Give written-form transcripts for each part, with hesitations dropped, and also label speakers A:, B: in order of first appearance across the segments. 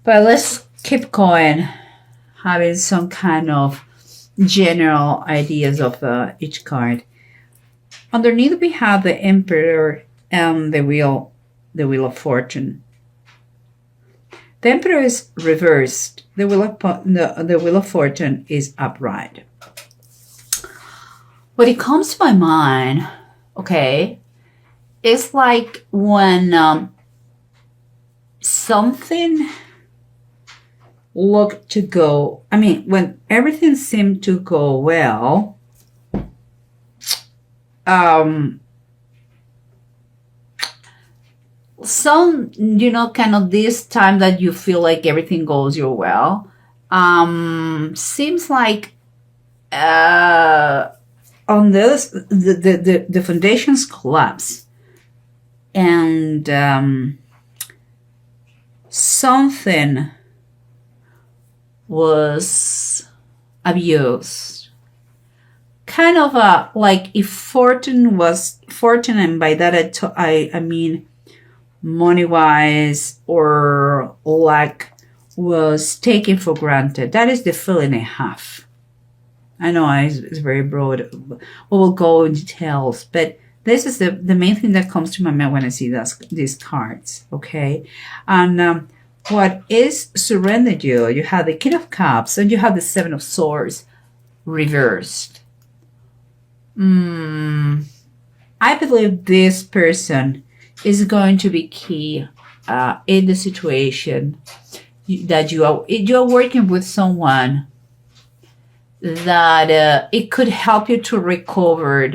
A: But let's keep going, having some kind of general ideas of each card. Underneath we have the Emperor and the Wheel of Fortune. The Emperor is reversed. The Wheel of Fortune is upright. What it comes to my mind, okay, it's like when something looked to go, when everything seemed to go well, some, kind of this time that you feel like everything goes your well, seems like on this, the foundations collapse, and something was abused. Kind of like if fortune, and by that I mean money-wise or luck, was taken for granted. That is the feeling I have. I know it's very broad. We'll go in details, but this is the main thing that comes to my mind when I see these cards, okay? And what is surrendered you? You have the King of Cups and you have the Seven of Swords reversed. I believe this person is going to be key in the situation that you are working with someone that it could help you to recover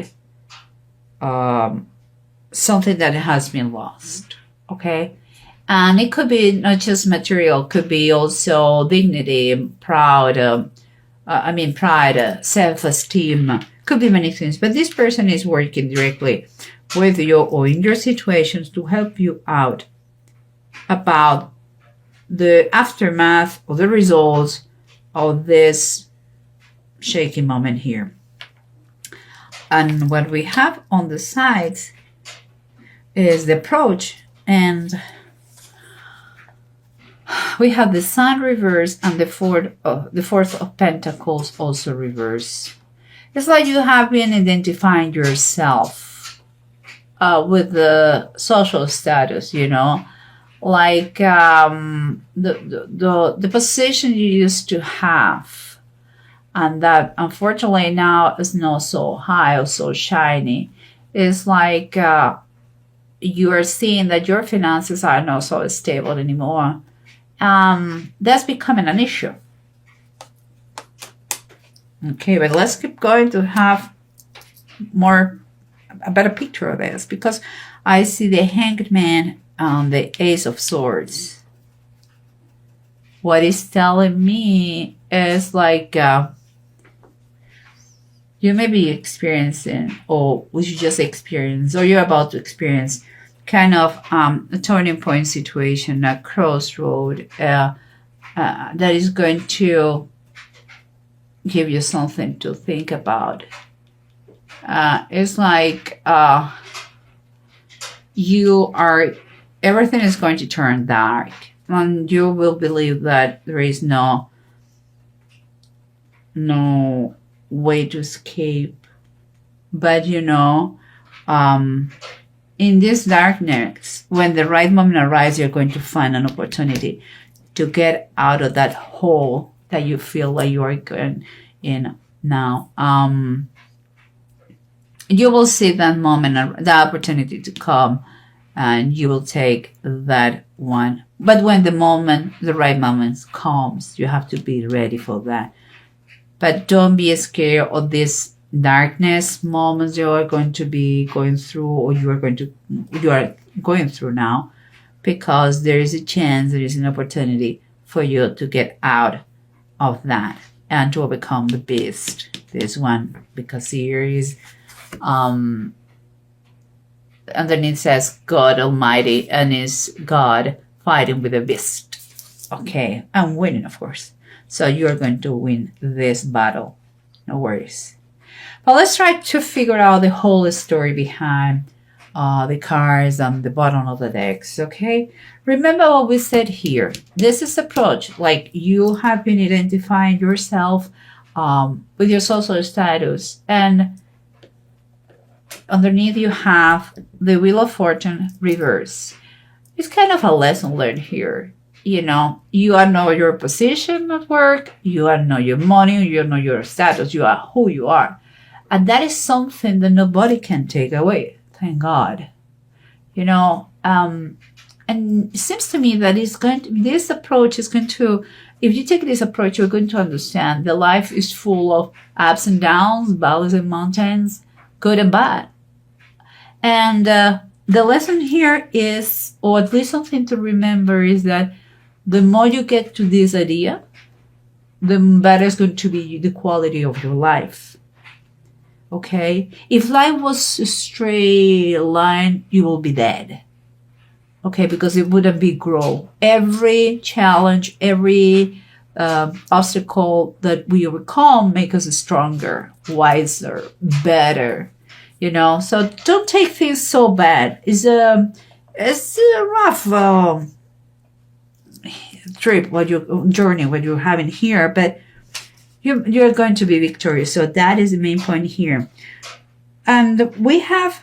A: something that has been lost, okay? And it could be not just material, could be also dignity, pride, self-esteem, could be many things. But this person is working directly with you or in your situations to help you out about the aftermath or the results of this shaky moment here. And what we have on the sides is the approach, and we have the Sun reverse and the Fourth of Pentacles also reverse. It's like you have been identifying yourself with the social status, like the position you used to have, and that unfortunately now is not so high or so shiny. It's like you are seeing that your finances are not so stable anymore. That's becoming an issue. Okay, but let's keep going to have a better picture of this, because I see the Hanged Man and the Ace of Swords. What it's telling me is like you may be experiencing, or you just experience, or you're about to experience kind of a turning point situation, a crossroad that is going to give you something to think about. It's like everything is going to turn dark, and you will believe that there is no way to escape. But in this darkness, when the right moment arrives, you're going to find an opportunity to get out of that hole that you feel like you are going in now. You will see that moment, the opportunity to come, and you will take that one. But when the right moment comes, you have to be ready for that. But don't be scared of this darkness moments you are going to be going through, or you are going through now, because there is a chance, there is an opportunity for you to get out of that and to overcome the beast. This one, because here is underneath says God Almighty, and is God fighting with a beast. Okay, I'm winning, of course. So you're going to win this battle. No worries. But let's try to figure out the whole story behind the cards on the bottom of the decks, okay? Remember what we said here. This is approach, like you have been identifying yourself with your social status, and underneath you have the Wheel of Fortune reverse. It's kind of a lesson learned here. You know, you are know your position at work, you are know your money, you know your status, you are who you are. And that is something that nobody can take away. Thank God. You know, and it seems to me that this approach is going to, if you take this approach, you're going to understand that life is full of ups and downs, valleys and mountains, good and bad. And the lesson here is, or at least something to remember, is that the more you get to this idea, the better is going to be the quality of your life. Okay? If life was a straight line, you will be dead. Okay? Because it wouldn't be growth. Every challenge, every obstacle that we overcome makes us stronger, wiser, better. You know? So don't take things so bad. It's a rough trip, journey, what you're having here, but you're going to be victorious. So that is the main point here. And we have,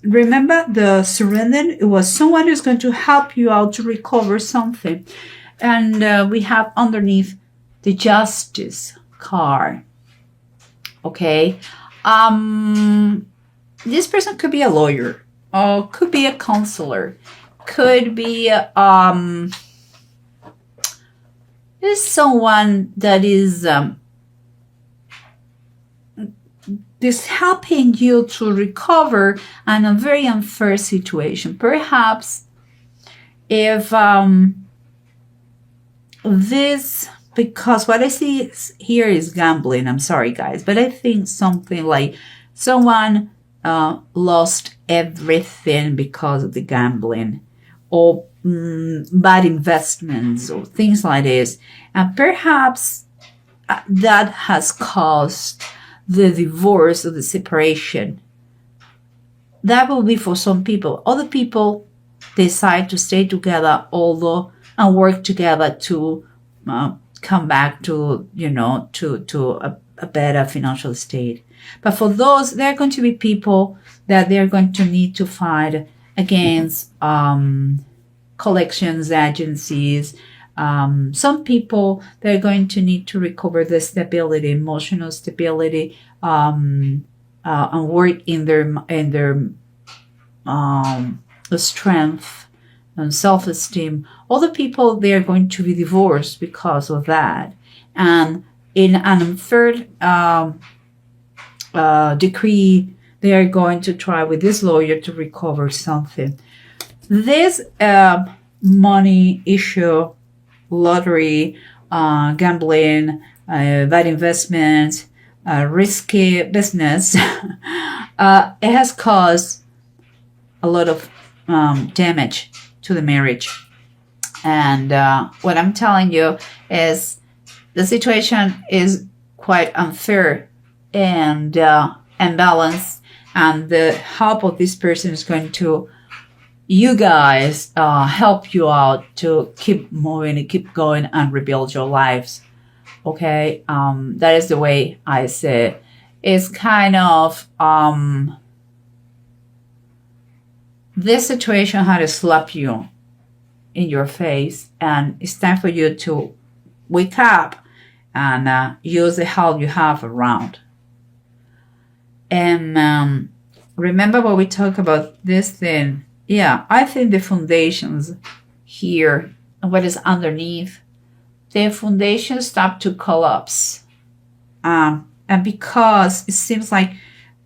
A: remember the surrender, it was someone who's going to help you out to recover something. And we have underneath the Justice card. Okay. This person could be a lawyer, or could be a counselor, could be is someone that is helping you to recover in a very unfair situation. Perhaps if this, because what I see here is gambling. I'm sorry, guys, but I think something like someone lost everything because of the gambling, or bad investments, or things like this. And perhaps that has caused the divorce or the separation. That will be for some people. Other people decide to stay together, although, and work together to come back to, to a better financial state. But for those, there are going to be people that they're going to need to fight against collections agencies. Some people, they're going to need to recover the stability, emotional stability, and work in their strength and self-esteem. Other people, they are going to be divorced because of that. And in an unfair decree, they are going to try with this lawyer to recover something. This money issue, lottery, gambling, bad investments, risky business, it has caused a lot of damage to the marriage. And what I'm telling you is the situation is quite unfair and imbalanced, and the help of this person is going to, you guys, help you out to keep moving and keep going and rebuild your lives. Okay, that is the way I say it. It's kind of this situation had to slap you in your face, and it's time for you to wake up and use the help you have around. And remember what we talked about this thing. Yeah, I think the foundations here, what is underneath, the foundations start to collapse. And because it seems like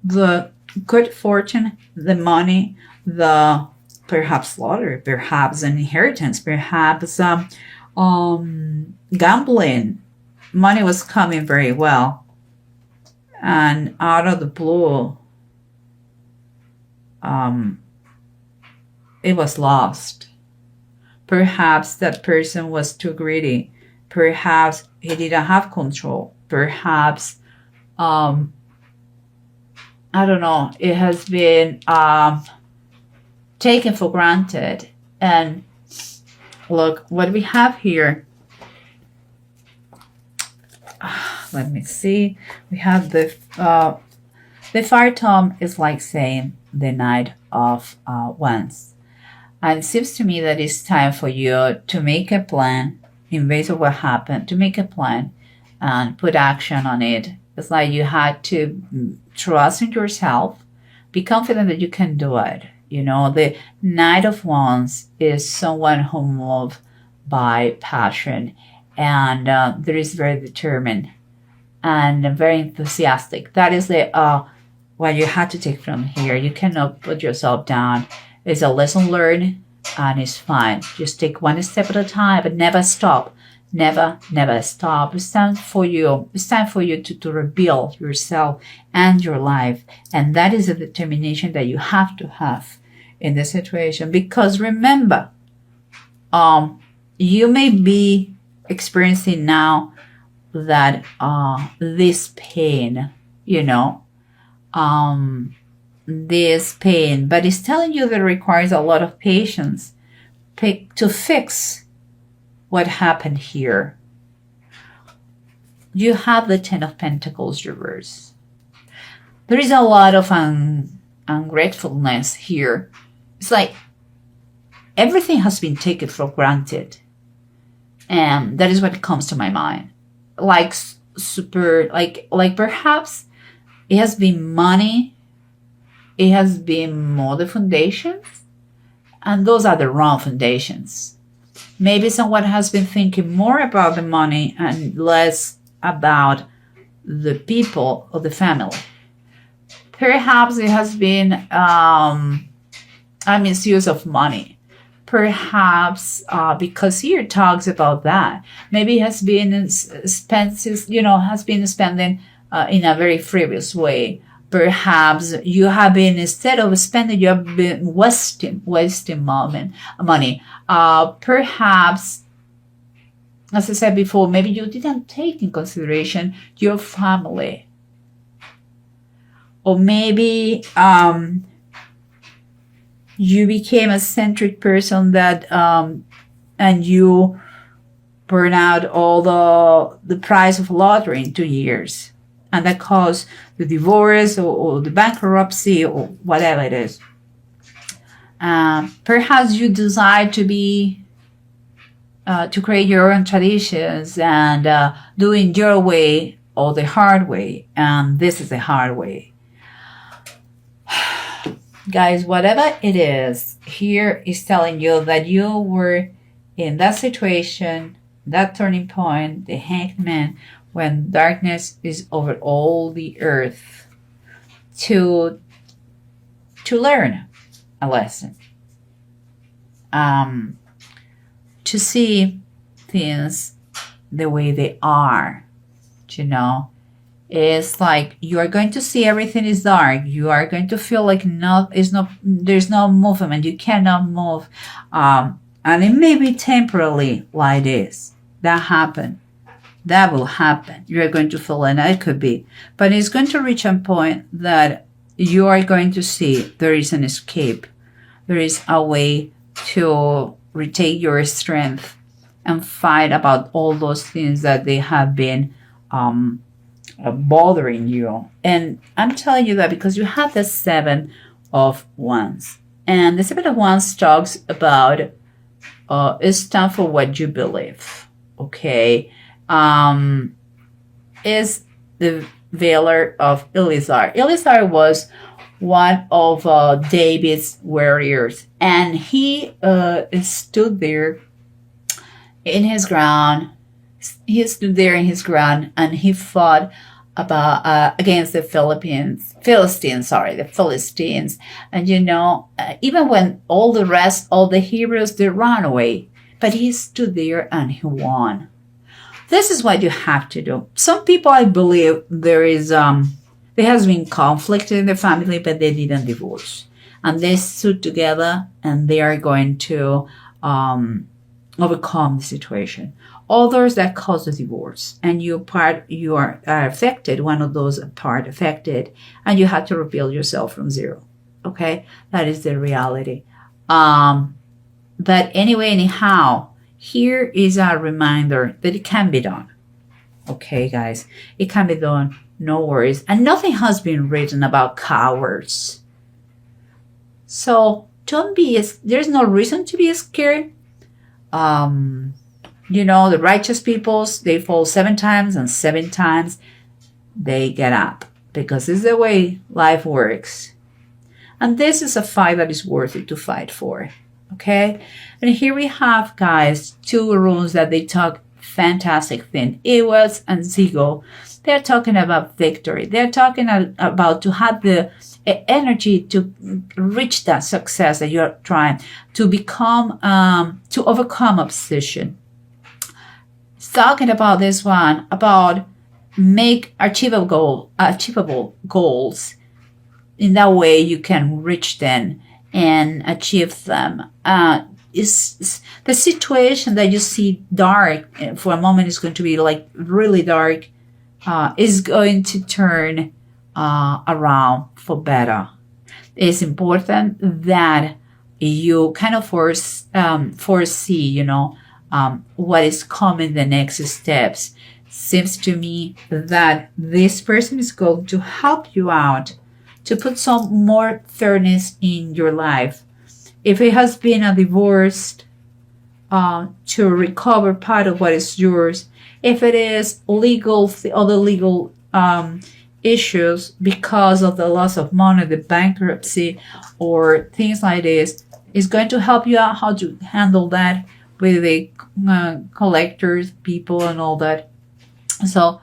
A: the good fortune, the money, the perhaps lottery, perhaps an inheritance, perhaps gambling, money was coming very well. And out of the blue, it was lost. Perhaps that person was too greedy. Perhaps he didn't have control. Perhaps, I don't know, it has been taken for granted. And look what we have here. Let me see. We have the Fire Tome is like saying the Knight of Wands. And it seems to me that it's time for you to make a plan in base of what happened, to make a plan and put action on it. It's like you had to trust in yourself, be confident that you can do it. You know, the Knight of Wands is someone who moves by passion, and there is very determined and very enthusiastic. That is the what you had to take from here. You cannot put yourself down. It's a lesson learned, and it's fine. Just take one step at a time, but never stop. Never stop. It's time for you. It's time for you to rebuild yourself and your life. And that is a determination that you have to have in this situation. Because remember, you may be experiencing now that this pain, you know, this pain, but it's telling you that it requires a lot of patience to fix what happened here. You have the Ten of Pentacles reverse. There is a lot of ungratefulness here. It's like everything has been taken for granted. And that is what comes to my mind. Like perhaps it has been money. It has been more the foundations. And those are the wrong foundations. Maybe someone has been thinking more about the money and less about the people or the family. Perhaps it has been a misuse of money. Perhaps because here it talks about that. Maybe it has been expenses, has been spending in a very frivolous way. Perhaps you have been, instead of spending, you have been wasting money. Perhaps, as I said before, maybe you didn't take in consideration your family. Or maybe you became a centric person that and you burn out all the price of lottery in 2 years. And that caused the divorce or the bankruptcy or whatever it is. Perhaps you decide to create your own traditions and doing your way or the hard way. And this is the hard way. Guys, whatever it is, here is telling you that you were in that situation, that turning point, the Hanged Man, when darkness is over all the earth, to learn a lesson, to see things the way they are. It's like you are going to see everything is dark. You are going to feel like there's no movement. You cannot move, and it may be temporarily like this. That happened. That will happen. You are going to feel, and it could be. But it's going to reach a point that you are going to see there is an escape. There is a way to retake your strength and fight about all those things that they have been bothering you. And I'm telling you that because you have the Seven of Wands. And the Seven of Wands talks about it's time for what you believe. Okay? Is the Veiler of Elizar. Elizar was one of David's warriors, and he stood there in his ground. He stood there in his ground, and he fought against the Philistines. And even when all the heroes, they ran away, but he stood there and he won. This is what you have to do. Some people, I believe, there has been conflict in the family, but they didn't divorce. And they stood together and they are going to overcome the situation. Others that cause the divorce, and you are affected, one of those part affected, and you have to rebuild yourself from zero. Okay? That is the reality. But anyway, anyhow, here is a reminder that it can be done. Okay, guys, it can be done. No worries. And nothing has been written about cowards. So don't be, there's no reason to be scared. You know, the righteous peoples, they fall 7 times and 7 times they get up, because it's the way life works. And this is a fight that is worth it to fight for. Okay? And here we have, guys, 2 runes that they talk fantastic thing. Ewas and Zigo. They're talking about victory. They're talking about to have the energy to reach that success that you're trying to become, to overcome obsession. It's talking about this one, about make achievable goals. In that way, you can reach them and achieve them. Is the situation that you see dark for a moment is going to be like really dark, is going to turn around for better. It's important that you kind of foresee, you know, what is coming, the next steps. Seems to me that this person is going to help you out to put some more fairness in your life. If it has been a divorce, to recover part of what is yours. If it is legal, other legal issues because of the loss of money, the bankruptcy, or things like this, is going to help you out how to handle that with the collectors, people, and all that. So,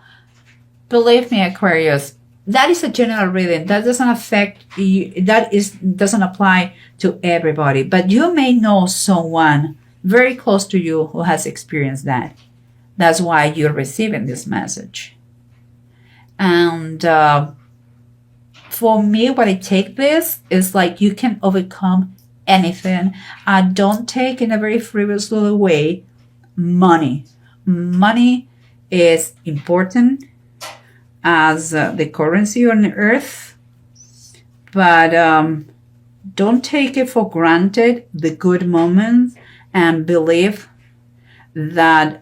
A: believe me, Aquarius, that is a general reading. That doesn't affect you. Doesn't apply to everybody. But you may know someone very close to you who has experienced that. That's why you're receiving this message. And for me, what I take this is like you can overcome anything. Don't take in a very frivolous way money. Money is important as the currency on earth, but don't take it for granted, the good moments, and believe that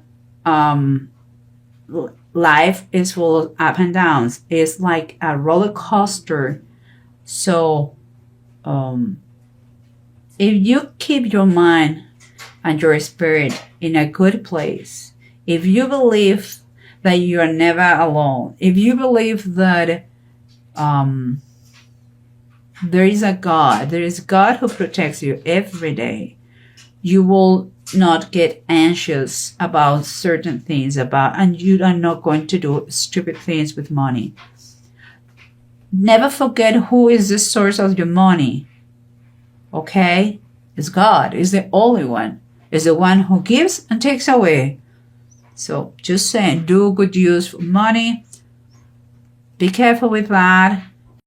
A: life is full of up and downs. It's like a roller coaster. So if you keep your mind and your spirit in a good place, if you believe that you are never alone, if you believe that there is a God, there is God who protects you every day, you will not get anxious about certain things, and you are not going to do stupid things with money. Never forget who is the source of your money. Okay? It's God. It's the only one. It's the one who gives and takes away. So just saying, do good use for money. Be careful with that.